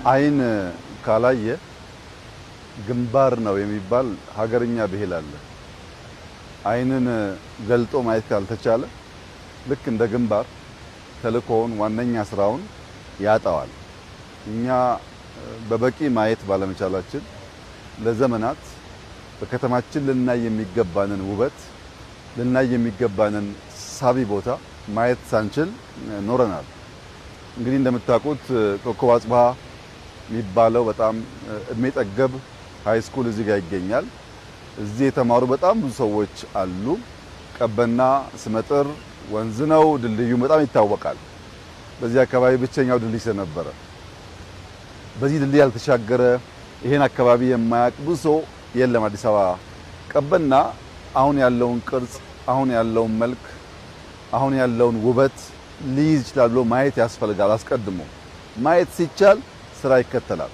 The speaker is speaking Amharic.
አይን ካላየ ግንባር ነው የሚባል ሀገርኛ ብሂል አለ። አይንን ገልጦ ማየት ካልተቻለ ልክ እንደ ግንባር ተልእኮውን ዋነኛ ስራውን ያጣዋል። እኛ በበቂ ማየት ባለመቻላችን ለዘመናት በከተማችን ልናይ የሚገባንን ውበት ልናይ የሚገባንን ሳቢ ቦታ ማየት ሳንችል ኖረናል። እንግዲህ እንደምታውቁት ኮከብ አጽብሃ የሚባለው በጣም እድሜ ጠገብ ሃይስኩል እዚህ ጋር ይገኛል። እዚህ የተማሩ በጣም ብዙ ሰዎች አሉ። ቀበና ስመጥር ወንዝ ነው። ድልድዩ በጣም ይታወቃል። በዚህ አካባቢ ብቸኛው ድልድይ ስለነበረ በዚህ ድልድይ ያልተሻገረ ይሄን አካባቢ የማያውቅ ብዙ ሰው የለም። አዲስ አበባ ቀበና አሁን ያለውን ቅርጽ፣ አሁን ያለውን መልክ፣ አሁን ያለውን ውበት ሊይዝ ይችላል ብሎ ማየት ያስፈልጋል። አስቀድሞ ማየት ሲቻል ስራ ይከተላል።